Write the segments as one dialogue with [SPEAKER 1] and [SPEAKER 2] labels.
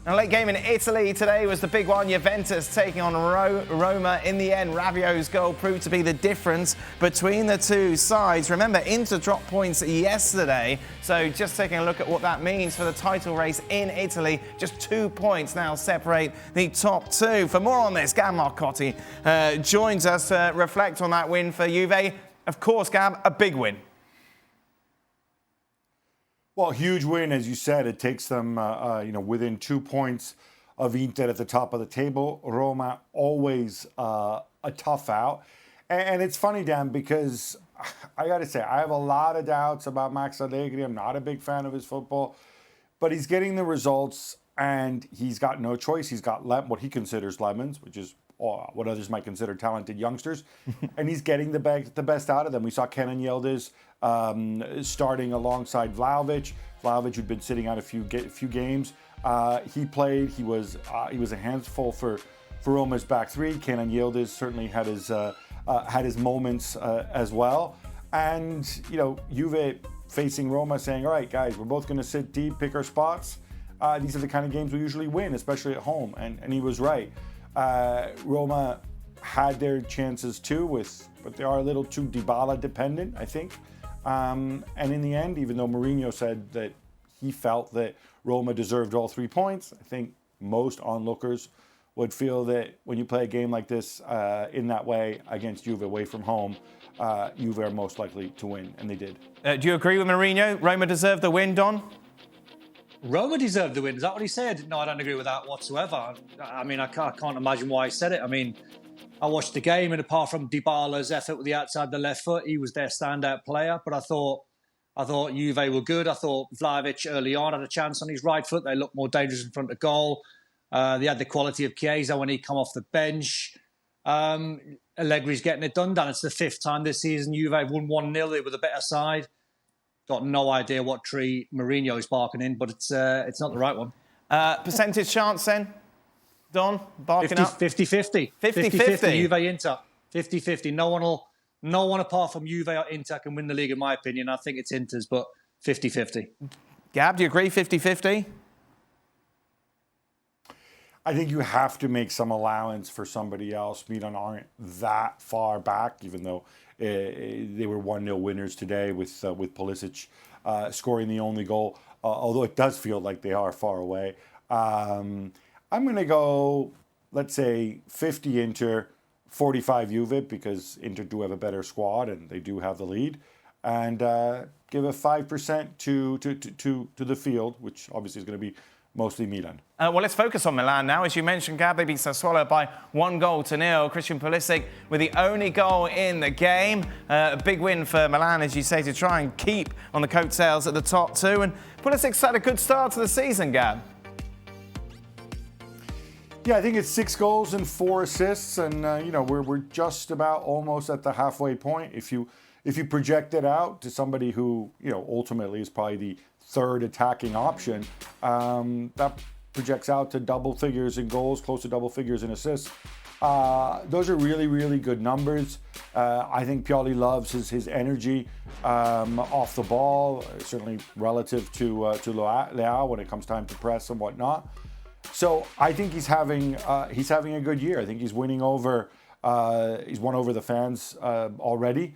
[SPEAKER 1] A late game in Italy today was the big one. Juventus taking on Roma. In the end, Rabiot's goal proved to be the difference between the two sides. Remember, Inter dropped points yesterday, so just taking a look at what that means for the title race in Italy. Just 2 points now separate the top two. For more on this, Gab Marcotti joins us to reflect on that win for Juve. Of course, Gab, a big win.
[SPEAKER 2] Well, huge win, as you said. It takes them, within 2 points of Inter at the top of the table. Roma always a tough out, and it's funny, Dan, because I got to say I have a lot of doubts about Max Allegri. I'm not a big fan of his football, but he's getting the results, and he's got no choice. He's got what he considers lemons, which is what others might consider talented youngsters, and he's getting the best out of them. We saw Kenan Yildiz starting alongside Vlahovic. Vlahovic, who'd been sitting out a few games, he played. He was a handful for Roma's back three. Kenan Yildiz certainly had his moments as well. And Juve facing Roma, saying, "All right, guys, we're both going to sit deep, pick our spots. These are the kind of games we usually win, especially at home." And he was right. Roma had their chances too, but they are a little too Dybala dependent, I think. And in the end, even though Mourinho said that he felt that Roma deserved all 3 points, I think most onlookers would feel that when you play a game like this in that way against Juve away from home, Juve are most likely to win, and they did.
[SPEAKER 1] Do you agree with Mourinho? Roma deserved the win, Don?
[SPEAKER 3] Roma deserved the win. Is that what he said? No, I don't agree with that whatsoever. I mean, I can't imagine why he said it. I mean, I watched the game, and apart from Dybala's effort with the outside the left foot, he was their standout player. But I thought Juve were good. I thought Vlahovic early on had a chance on his right foot. They looked more dangerous in front of goal. They had the quality of Chiesa when he come off the bench. Allegri's getting it done, Dan. It's the 5th time this season Juve have won 1-0. They were the better side. Got no idea what tree Mourinho is barking in, but it's not the right one.
[SPEAKER 1] Percentage chance then, Don, barking
[SPEAKER 3] 50-50.
[SPEAKER 1] 50-50.
[SPEAKER 3] Juve Inter. 50-50. No one apart from Juve or Inter can win the league, in my opinion. I think it's Inter's, but 50-50.
[SPEAKER 1] Gab, do you agree 50-50?
[SPEAKER 2] I think you have to make some allowance for somebody else. Milan aren't that far back, even though they were 1-0 winners today with Pulisic scoring the only goal, although it does feel like they are far away. I'm going to go, let's say, 50 Inter, 45 Juve, because Inter do have a better squad and they do have the lead, and give a 5% to the field, which obviously is going to be mostly Milan.
[SPEAKER 1] Well, let's focus on Milan now. As you mentioned, Gab, they beat Sassuolo by 1-0. Christian Pulisic with the only goal in the game. A big win for Milan, as you say, to try and keep on the coattails at the top two. And Pulisic's had a good start to the season, Gab.
[SPEAKER 2] Yeah, I think it's 6 goals and 4 assists, and we're just about almost at the halfway point. If you project it out to somebody who ultimately is probably the third attacking option, that projects out to double figures in goals, close to double figures in assists. Those are really, really good numbers. I think Pioli loves his energy off the ball, certainly relative to Leao when it comes time to press and whatnot. So I think he's having a good year. I think he's winning over. He's won over the fans already.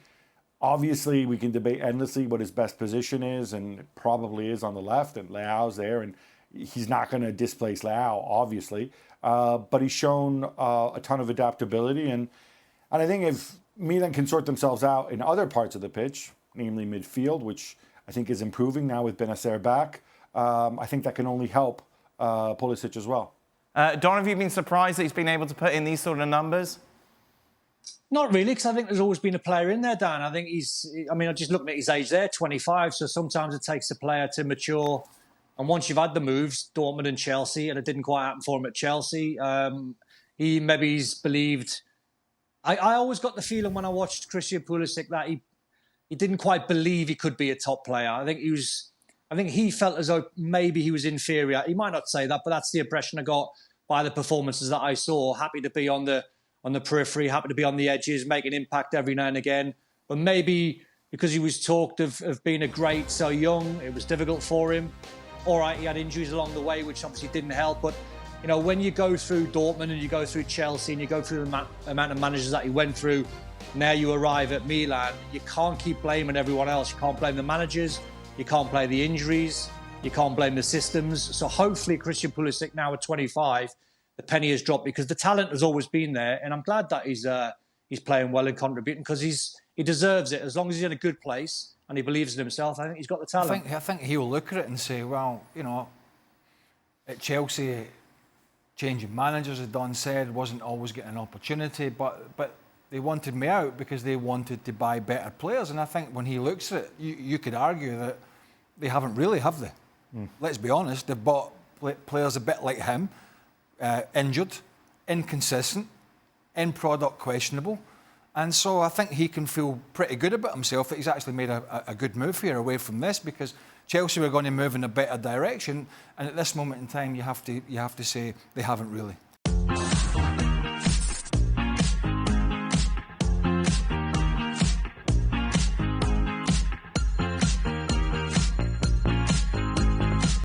[SPEAKER 2] Obviously, we can debate endlessly what his best position is, and it probably is on the left, and Leao's there, and he's not going to displace Leao, obviously. But he's shown a ton of adaptability, and I think if Milan can sort themselves out in other parts of the pitch, namely midfield, which I think is improving now with Benacer back, I think that can only help Pulisic as well.
[SPEAKER 1] Don, have you been surprised that he's been able to put in these sort of numbers?
[SPEAKER 3] Not really, because I think there's always been a player in there, Dan. I think I'm just looking at his age there, 25, so sometimes it takes a player to mature. And once you've had the moves, Dortmund and Chelsea, and it didn't quite happen for him at Chelsea, he's believed... I always got the feeling when I watched Christian Pulisic that he didn't quite believe he could be a top player. I think he felt as though maybe he was inferior. He might not say that, but that's the impression I got by the performances that I saw. Happy to be on the periphery, happy to be on the edges, make an impact every now and again. But maybe because he was talked of being a great so young, it was difficult for him. all right, he had injuries along the way, which obviously didn't help. But, you know, when you go through Dortmund and you go through Chelsea and you go through the amount of managers that he went through, now you arrive at Milan, you can't keep blaming everyone else. You can't blame the managers. You can't blame the injuries. You can't blame the systems. So hopefully Christian Pulisic now at 25, the penny has dropped because the talent has always been there. And I'm glad that he's playing well and contributing because he deserves it. As long as he's in a good place and he believes in himself, I think he's got the talent.
[SPEAKER 4] I think he'll look at it and say, well, you know, at Chelsea, changing managers, as Don said, wasn't always getting an opportunity, but they wanted me out because they wanted to buy better players. And I think when he looks at it, you could argue that they haven't really, have they? Let's be honest, they've bought players a bit like him, injured, inconsistent, end product questionable. And so I think he can feel pretty good about himself that he's actually made a good move here away from this, because Chelsea were going to move in a better direction. And at this moment in time, you have to say they haven't really.